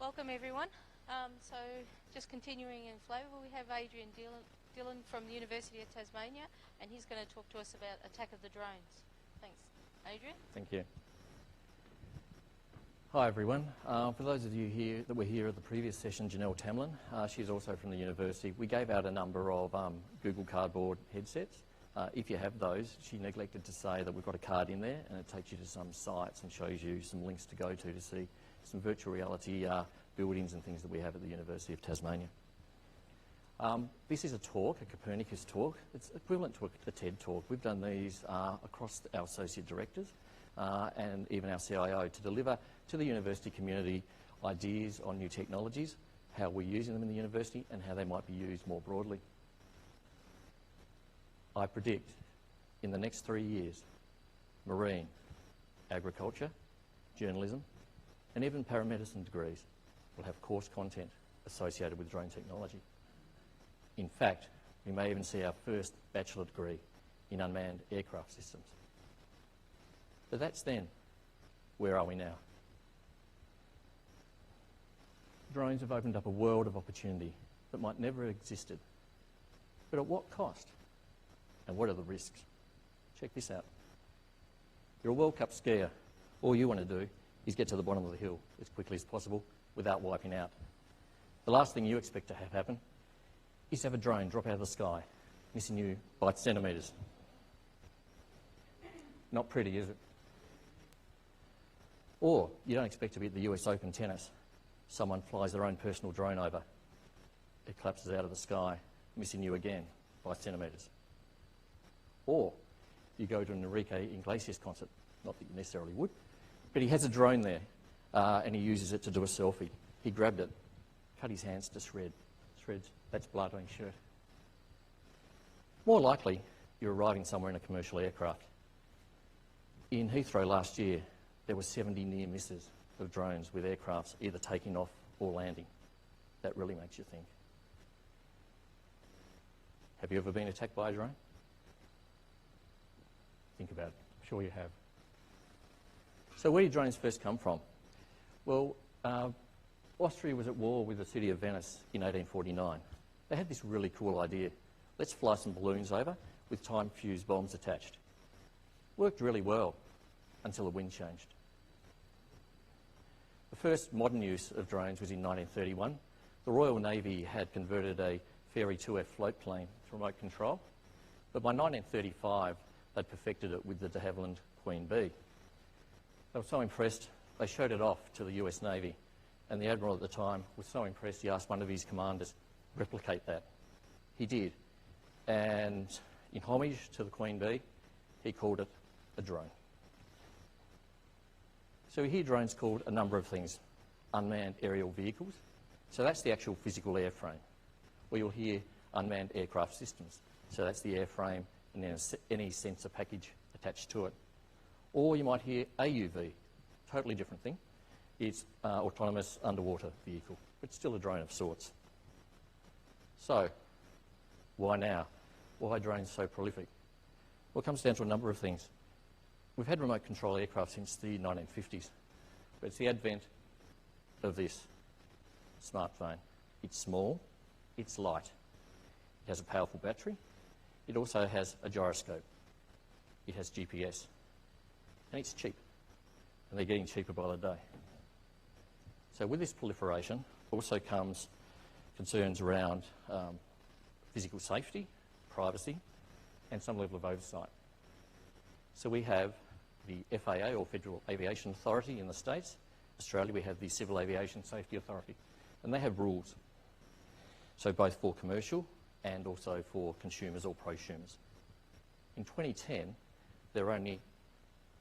Welcome everyone. So just continuing in flavour, we have Adrian Dillon from the University of Tasmania, and he's going to talk to us about attack of the drones. Thanks. Adrian? Thank you. Hi everyone. For those of you here that were here at the previous session, Janelle Tamlin, she's also from the university. We gave out a number of Google Cardboard headsets. If you have those, she neglected to say that we've got a card in there and it takes you to some sites and shows you some links to go to see some virtual reality buildings and things that we have at the University of Tasmania. This is a talk, a Copernicus talk. It's equivalent to a TED talk. We've done these across our associate directors and even our CIO to deliver to the university community ideas on new technologies, how we're using them in the university and how they might be used more broadly. I predict in the next 3 years, marine, agriculture, journalism, and even paramedicine degrees will have course content associated with drone technology. In fact, we may even see our first bachelor degree in unmanned aircraft systems. But that's then. Where are we now? Drones have opened up a world of opportunity that might never have existed. But at what cost? And what are the risks? Check this out. You're a World Cup skier. All you want to do is get to the bottom of the hill as quickly as possible without wiping out. The last thing you expect to have happen is to have a drone drop out of the sky, missing you by centimetres. Not pretty, is it? Or you don't expect to be at the US Open tennis. Someone flies their own personal drone over. It collapses out of the sky, missing you again by centimetres. Or you go to an Enrique Iglesias concert, not that you necessarily would, but he has a drone there and he uses it to do a selfie. He grabbed it, cut his hands to shreds. That's blood on his shirt. More likely, you're arriving somewhere in a commercial aircraft. In Heathrow last year, there were 70 near misses of drones with aircrafts either taking off or landing. That really makes you think. Have you ever been attacked by a drone? Think about it. I'm sure you have. So where did drones first come from? Well, Austria was at war with the city of Venice in 1849. They had this really cool idea. Let's fly some balloons over with time-fused bombs attached. Worked really well until the wind changed. The first modern use of drones was in 1931. The Royal Navy had converted a Fairey 2F float plane to remote control, but by 1935 they'd perfected it with the de Havilland Queen Bee. They were so impressed, they showed it off to the US Navy, and the Admiral at the time was so impressed he asked one of his commanders, replicate that. He did, and in homage to the Queen Bee, he called it a drone. So we hear drones called a number of things. Unmanned aerial vehicles, so that's the actual physical airframe. Or you'll hear unmanned aircraft systems, so that's the airframe and then any sensor package attached to it. Or you might hear AUV, totally different thing. It's autonomous underwater vehicle, but still a drone of sorts. So, why now? Why are drones so prolific? Well, it comes down to a number of things. We've had remote control aircraft since the 1950s, but it's the advent of this smartphone. It's small, it's light, it has a powerful battery, it also has a gyroscope, it has GPS, and it's cheap, and they're getting cheaper by the day. So with this proliferation also comes concerns around physical safety, privacy, and some level of oversight. So we have the FAA, or Federal Aviation Authority in the States. Australia, we have the Civil Aviation Safety Authority, and they have rules. So both for commercial and also for consumers or prosumers. In 2010, there were only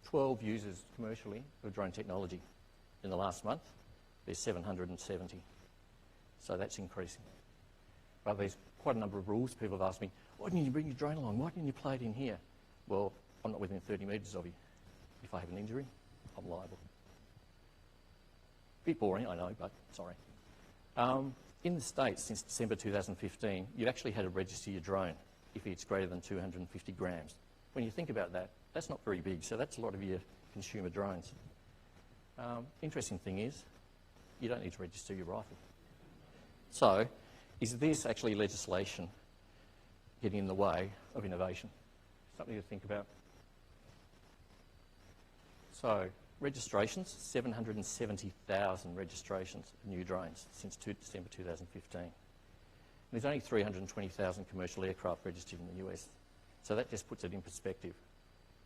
12 users commercially of drone technology. In the last month, there's 770. So that's increasing. But there's quite a number of rules. People have asked me, why didn't you bring your drone along? Why didn't you play it in here? Well, I'm not within 30 metres of you. If I have an injury, I'm liable. Bit boring, I know, but sorry. In the States, since December 2015, you've actually had to register your drone if it's greater than 250 grams. When you think about that, that's not very big, so that's a lot of your consumer drones. Interesting thing is, you don't need to register your rifle. So, is this actually legislation getting in the way of innovation? Something to think about. So, registrations, 770,000 registrations of new drones since December 2015. And there's only 320,000 commercial aircraft registered in the US. So that just puts it in perspective.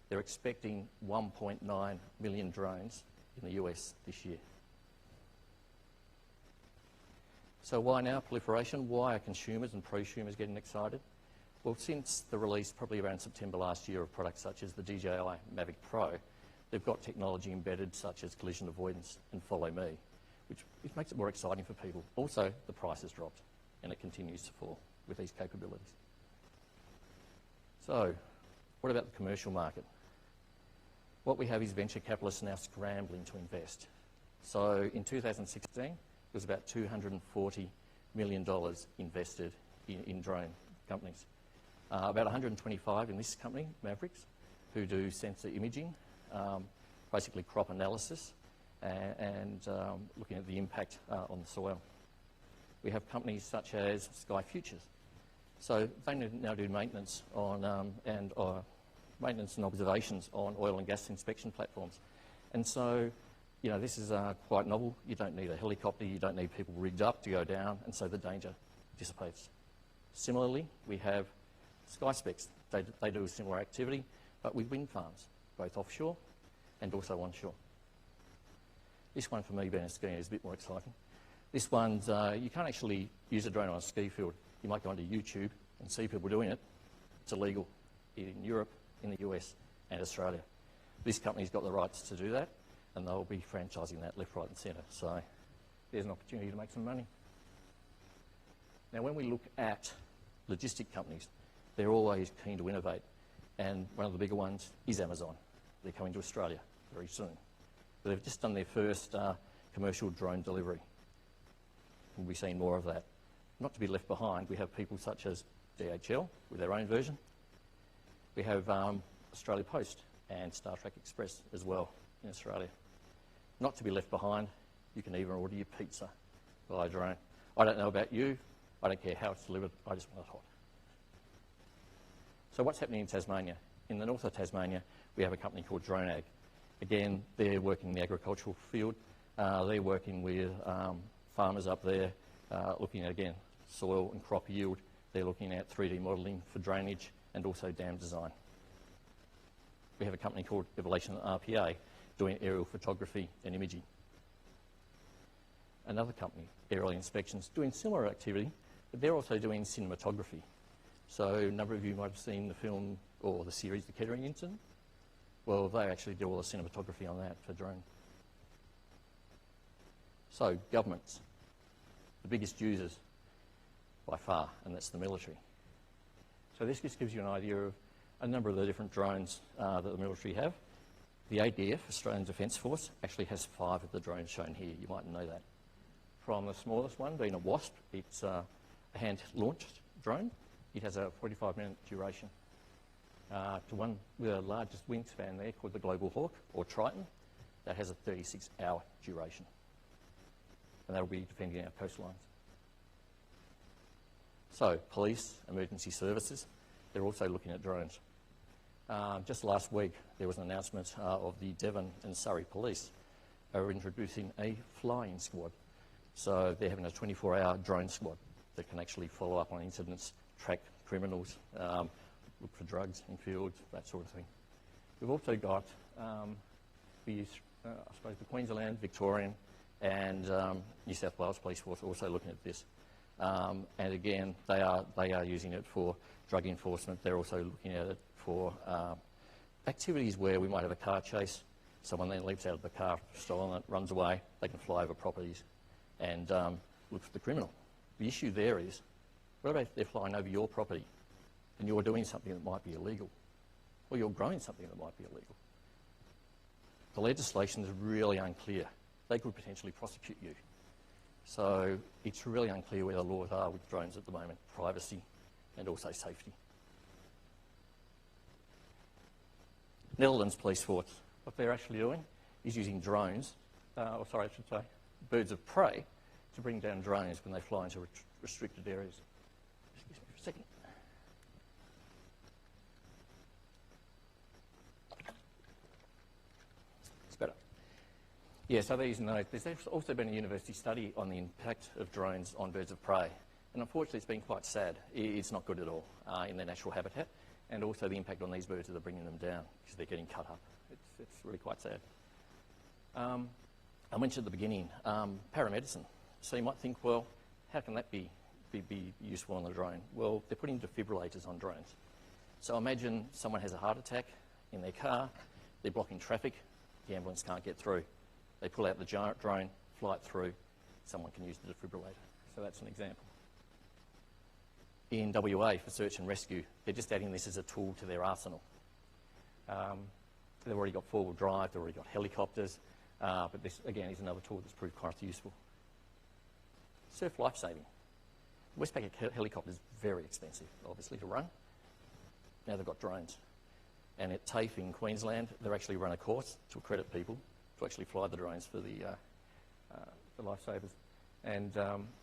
They're expecting 1.9 million drones in the US this year. So why now proliferation? Why are consumers and prosumers getting excited? Well, since the release probably around September last year of products such as the DJI Mavic Pro, they've got technology embedded such as collision avoidance and follow me, which makes it more exciting for people. Also, the price has dropped and it continues to fall with these capabilities. So, what about the commercial market? What we have is venture capitalists now scrambling to invest. So in 2016, there was about $240 million invested in drone companies. About 125 in this company, Mavericks, who do sensor imaging, basically crop analysis, and looking at the impact on the soil. We have companies such as Sky Futures. So they now do maintenance on maintenance and observations on oil and gas inspection platforms. And so, you know, this is quite novel. You don't need a helicopter, you don't need people rigged up to go down, and so the danger dissipates. Similarly, we have SkySpecs. They do a similar activity, but with wind farms, both offshore and also onshore. This one for me, being a skier, is a bit more exciting. This one's, you can't actually use a drone on a ski field. You might go onto YouTube and see people doing it. It's illegal in Europe, in the US and Australia. This company's got the rights to do that, and they'll be franchising that left, right and centre. So there's an opportunity to make some money. Now, when we look at logistic companies, they're always keen to innovate. And one of the bigger ones is Amazon. They're coming to Australia very soon. But they've just done their first commercial drone delivery. We'll be seeing more of that. Not to be left behind, we have people such as DHL with their own version. We have Australia Post and Star Trek Express as well in Australia. Not to be left behind, you can even order your pizza via drone. I don't know about you, I don't care how it's delivered, I just want it hot. So what's happening in Tasmania? In the north of Tasmania, we have a company called DroneAg. Again, they're working in the agricultural field. They're working with farmers up there, looking at, again, soil and crop yield. They're looking at 3D modelling for drainage and also dam design. We have a company called Evolution RPA doing aerial photography and imaging. Another company, Aerial Inspections, doing similar activity, but they're also doing cinematography. So a number of you might have seen the film or the series The Kettering Incident. Well, they actually do all the cinematography on that for drone. So governments, the biggest users by far, and that's the military. So this just gives you an idea of a number of the different drones that the military have. The ADF, Australian Defence Force, actually has 5 of the drones shown here. You might know that. From the smallest one being a Wasp, it's a hand-launched drone. It has a 45-minute duration. To one with the largest wingspan there, called the Global Hawk, or Triton, that has a 36-hour duration. And that will be defending our coastlines. So, police, emergency services, they're also looking at drones. Just last week, there was an announcement of the Devon and Surrey Police are introducing a flying squad. So they're having a 24-hour drone squad that can actually follow up on incidents, track criminals, look for drugs in fields, that sort of thing. We've also got I suppose the Queensland, Victorian and New South Wales Police Force also looking at this. And again, they are using it for drug enforcement. They're also looking at it for activities where we might have a car chase. Someone then leaps out of the car, stolen it, runs away. They can fly over properties and look for the criminal. The issue there is, what about if they're flying over your property and you're doing something that might be illegal, or you're growing something that might be illegal? The legislation is really unclear. They could potentially prosecute you. So it's really unclear where the laws are with drones at the moment, privacy and also safety. Netherlands Police Force, what they're actually doing is using drones, birds of prey to bring down drones when they fly into restricted areas. Excuse me for a second. It's better. Yeah, so these note, there's also been a university study on the impact of drones on birds of prey. And unfortunately, it's been quite sad. It's not good at all in their natural habitat, and also the impact on these birds as they're bringing them down because they're getting cut up. It's really quite sad. I mentioned at the beginning, paramedicine. So you might think, well, how can that be useful on the drone? Well, they're putting defibrillators on drones. So imagine someone has a heart attack in their car, they're blocking traffic, the ambulance can't get through. They pull out the giant drone, fly it through, someone can use the defibrillator. So that's an example. In WA, for search and rescue, they're just adding this as a tool to their arsenal. They've already got four-wheel drive, they've already got helicopters, but this, again, is another tool that's proved quite useful. Surf lifesaving. Westpac helicopter is very expensive, obviously, to run. Now they've got drones. And at TAFE in Queensland, they've actually run a course to accredit people to actually fly the drones for the lifesavers. And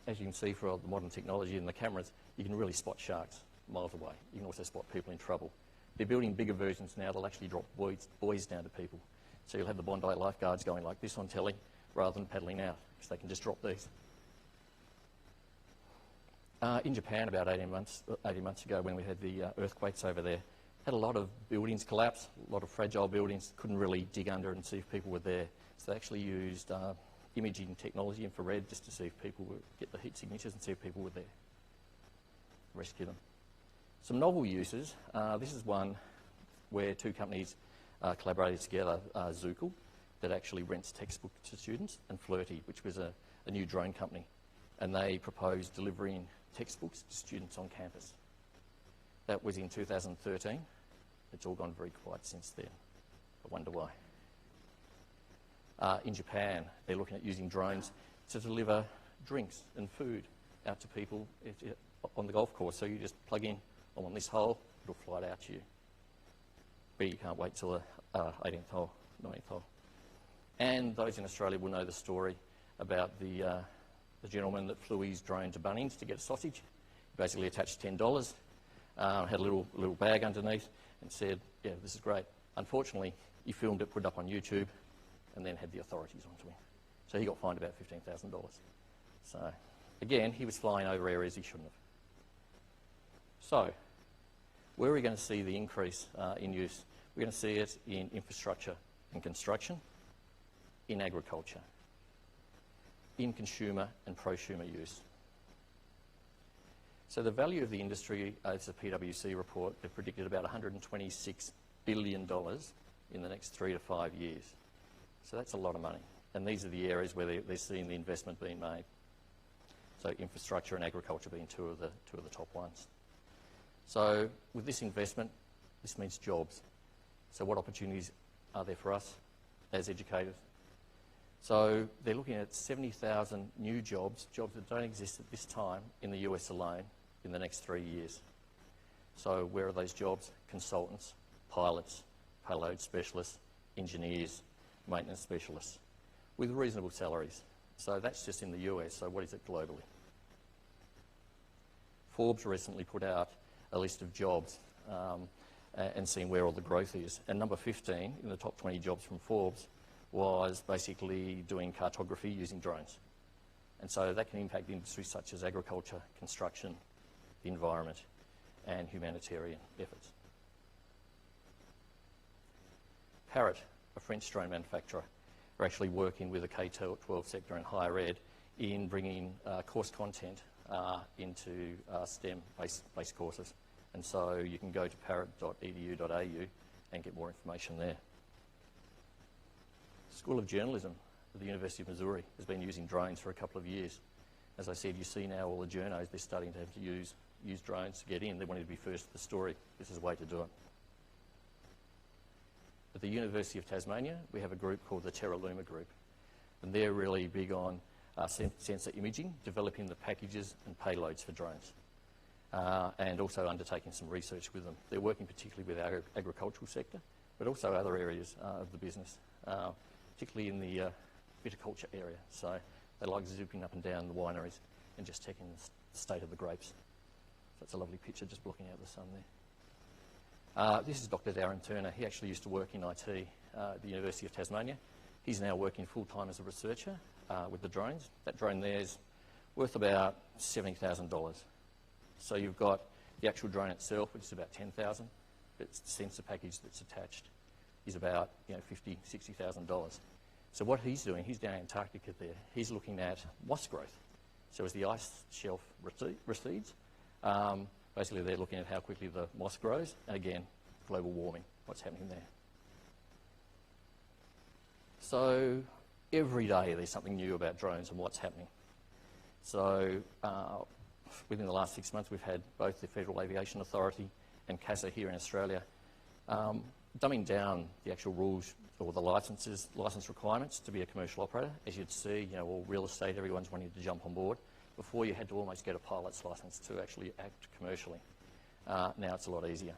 as you can see, for all the modern technology and the cameras, you can really spot sharks miles away. You can also spot people in trouble. They're building bigger versions now that'll actually drop buoys down to people. So you'll have the Bondi lifeguards going like this on telly rather than paddling out, because they can just drop these. In Japan, about 18 months ago, when we had the earthquakes over there, had a lot of buildings collapse, a lot of fragile buildings, couldn't really dig under and see if people were there. So they actually used imaging technology, infrared, just to see if people would get the heat signatures and see if people were there. Rescue them. Some novel uses. This is one where two companies collaborated together, Zookle, that actually rents textbooks to students, and Flirty, which was a new drone company. And they proposed delivering textbooks to students on campus. That was in 2013. It's all gone very quiet since then. I wonder why. In Japan, they're looking at using drones to deliver drinks and food out to people on the golf course. So you just plug in, I'm on this hole, it'll fly it out to you. But you can't wait till the 18th hole, 19th hole. And those in Australia will know the story about the gentleman that flew his drone to Bunnings to get a sausage. He basically attached $10, had a little bag underneath, and said, yeah, this is great. Unfortunately, he filmed it, put it up on YouTube, and then had the authorities onto him. So he got fined about $15,000. So, again, he was flying over areas he shouldn't have. So, where are we going to see the increase in use? We're going to see it in infrastructure and construction, in agriculture, in consumer and prosumer use. So the value of the industry, it's a PwC report, they've predicted about $126 billion in the next 3 to 5 years. So that's a lot of money. And these are the areas where they're seeing the investment being made. So infrastructure and agriculture being two of the top ones. So with this investment, this means jobs. So what opportunities are there for us as educators? So they're looking at 70,000 new jobs that don't exist at this time in the US alone in the next 3 years. So where are those jobs? Consultants, pilots, payload specialists, engineers, maintenance specialists, with reasonable salaries. So that's just in the US, so what is it globally? Forbes recently put out a list of jobs and seeing where all the growth is. And number 15 in the top 20 jobs from Forbes was basically doing cartography using drones. And so that can impact industries such as agriculture, construction, the environment, and humanitarian efforts. Parrot, a French drone manufacturer, are actually working with the K-12 sector and higher ed in bringing course content into STEM-based courses. And so you can go to parrot.edu.au and get more information there. School of Journalism at the University of Missouri has been using drones for a couple of years. As I said, you see now all the journos, they're starting to have to use drones to get in. They wanted to be first to the story. This is a way to do it. At the University of Tasmania, we have a group called the Terra Luma Group. And they're really big on sensor imaging, developing the packages and payloads for drones. And also undertaking some research with them. They're working particularly with our agricultural sector, but also other areas of the business, particularly in the viticulture area. So They like zipping up and down the wineries and just checking the state of the grapes. So that's a lovely picture just blocking out the sun there. This is Dr. Darren Turner. He actually used to work in IT at the University of Tasmania. He's now working full-time as a researcher with the drones. That drone there is worth about $70,000. So you've got the actual drone itself, which is about $10,000. It's the sensor package that's attached is about $50,000, $60,000. So what he's doing, he's down in Antarctica there. He's looking at moss growth. So as the ice shelf recedes, basically they're looking at how quickly the moss grows, and again, global warming, what's happening there. So every day there's something new about drones and what's happening. So within the last 6 months, we've had both the Federal Aviation Authority and CASA here in Australia dumbing down the actual rules or the license requirements to be a commercial operator. As you'd see, all real estate, everyone's wanting to jump on board. Before you had to almost get a pilot's license to actually act commercially. Now it's a lot easier.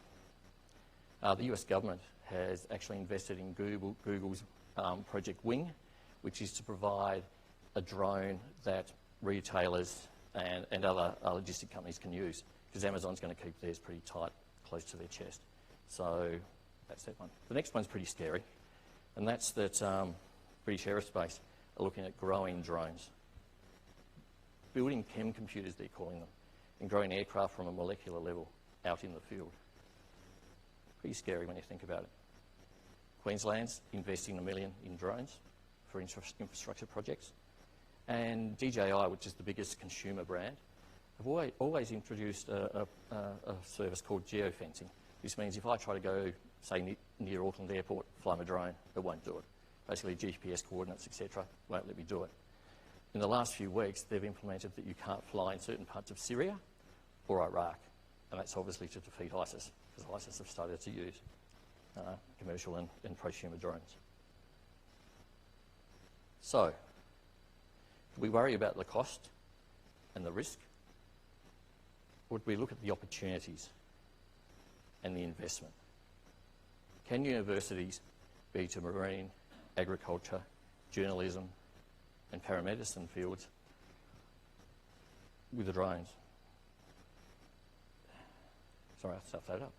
The US government has actually invested in Google's Project Wing, which is to provide a drone that retailers and other logistic companies can use, because Amazon's going to keep theirs pretty tight, close to their chest. So that's that one. The next one's pretty scary, and that's that British Aerospace are looking at growing drones. Building chem computers, they're calling them, and growing aircraft from a molecular level out in the field. Pretty scary when you think about it. Queensland's investing $1 million in drones for infrastructure projects. And DJI, which is the biggest consumer brand, have always introduced a service called geofencing. This means if I try to go, say, near Auckland Airport, fly my drone, it won't do it. Basically, GPS coordinates, etc., won't let me do it. In the last few weeks, they've implemented that you can't fly in certain parts of Syria or Iraq, and that's obviously to defeat ISIS, because ISIS have started to use commercial and prosumer drones. So, do we worry about the cost and the risk, or do we look at the opportunities and the investment? Can universities be to marine, agriculture, journalism, and paramedicine fields with the drones? Sorry, I stuffed that up.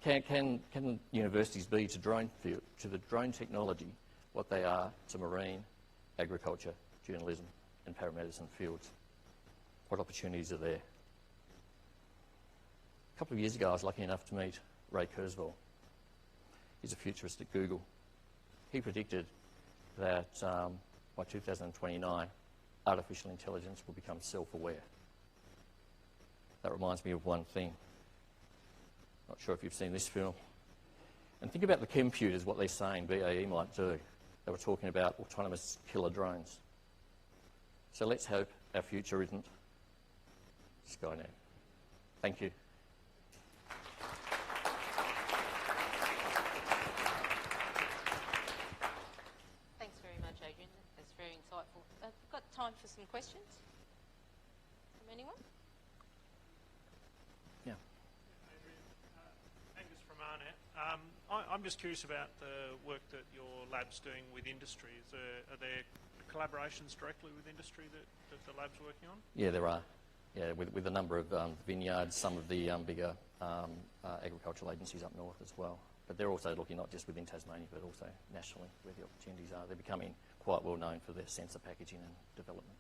Can universities be to the drone technology what they are to marine, agriculture, journalism, and paramedicine fields? What opportunities are there? A couple of years ago, I was lucky enough to meet Ray Kurzweil. He's a futurist at Google. He predicted that by 2029, artificial intelligence will become self-aware. That reminds me of one thing. Not sure if you've seen this film. And think about the computers, what they're saying BAE might do. They were talking about autonomous killer drones. So let's hope our future isn't Skynet. Thank you. Thanks very much, Adrian. That's very insightful. We've got time for some questions from anyone? Yeah. Angus from ARNet. I'm just curious about the work that your lab's doing with industry. Are there collaborations directly with industry that the lab's working on? Yeah, there are. Yeah, with a number of vineyards, some of the bigger agricultural agencies up north as well. But they're also looking not just within Tasmania, but also nationally where the opportunities are. They're becoming quite well known for their sensor packaging and development.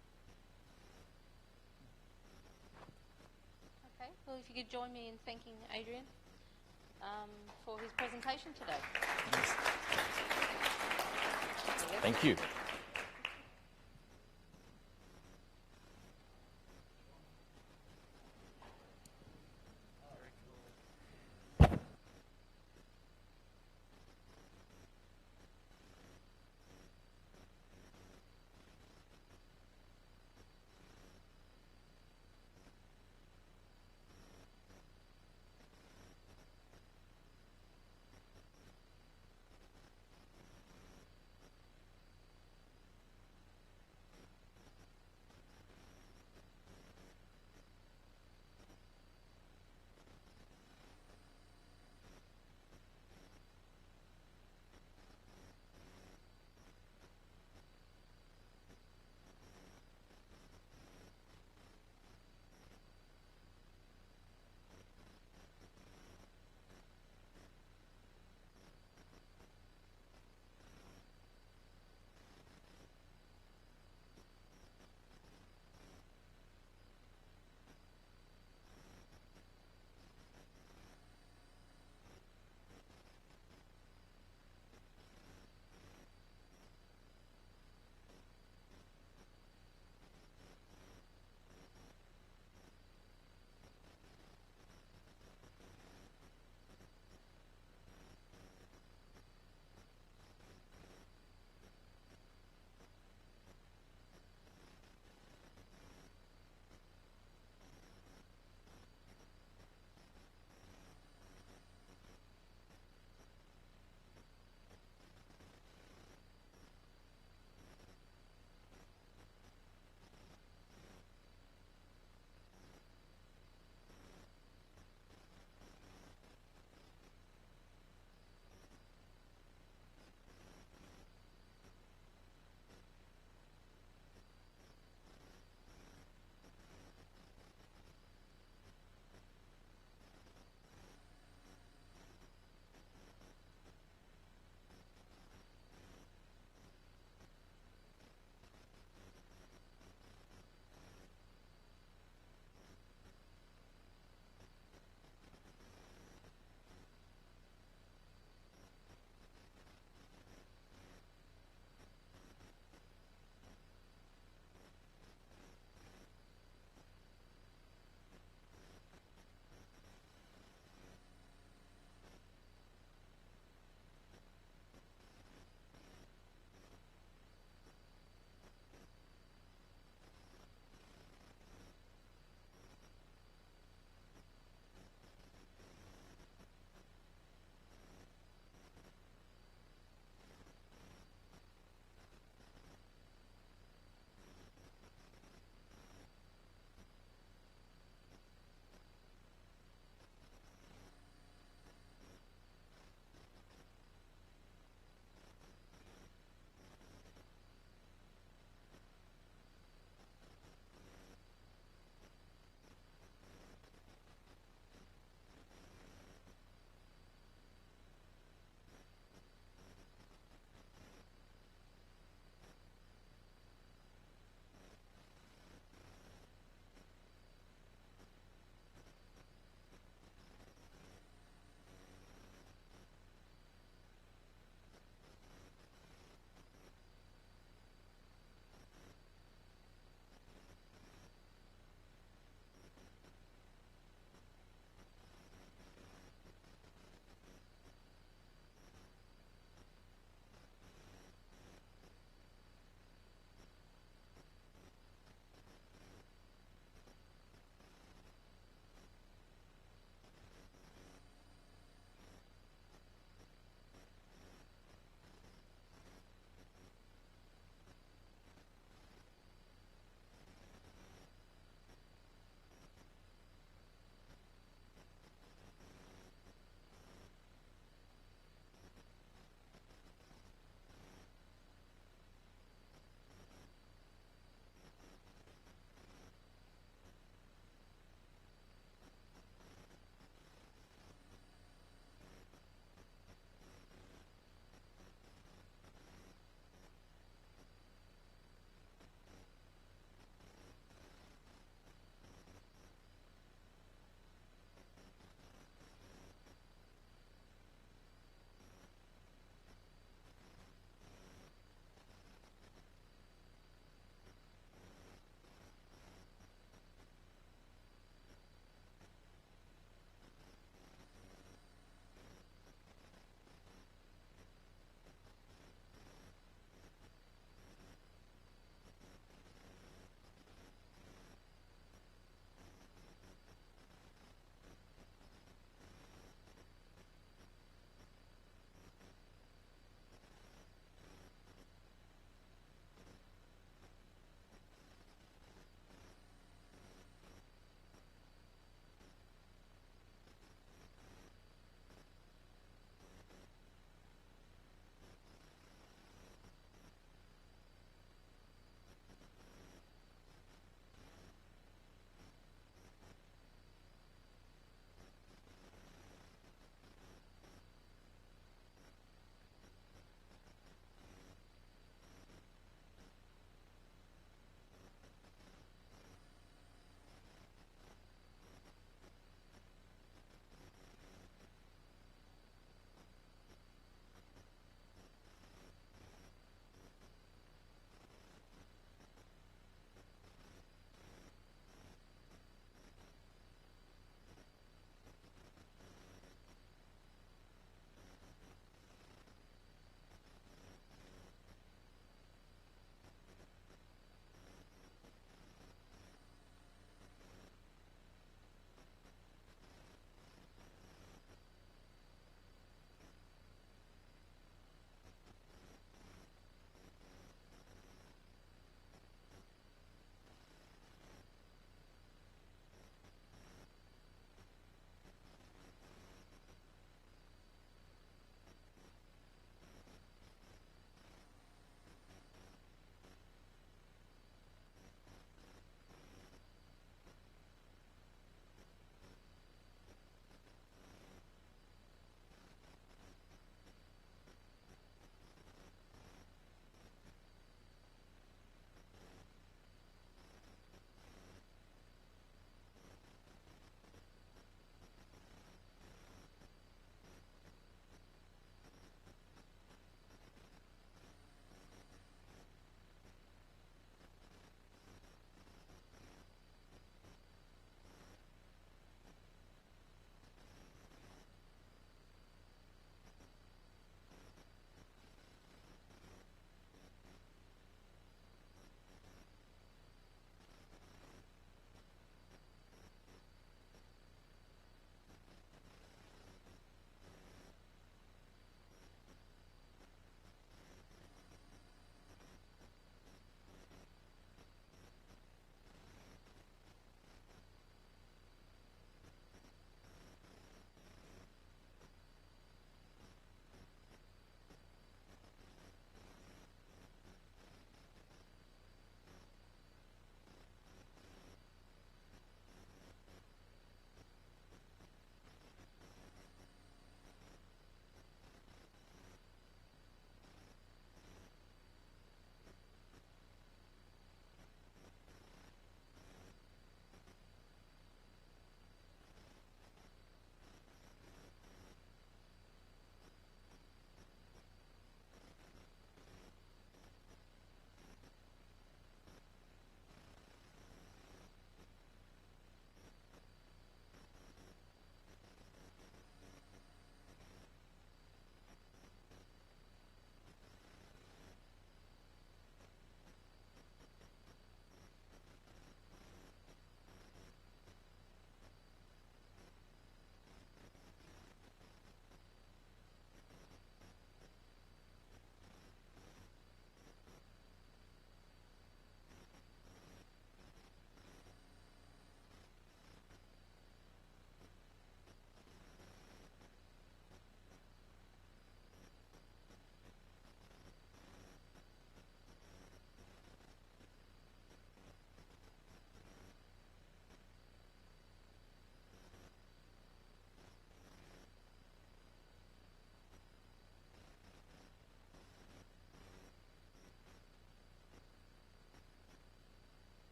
Okay, well, if you could join me in thanking Adrian for his presentation today. Thank you.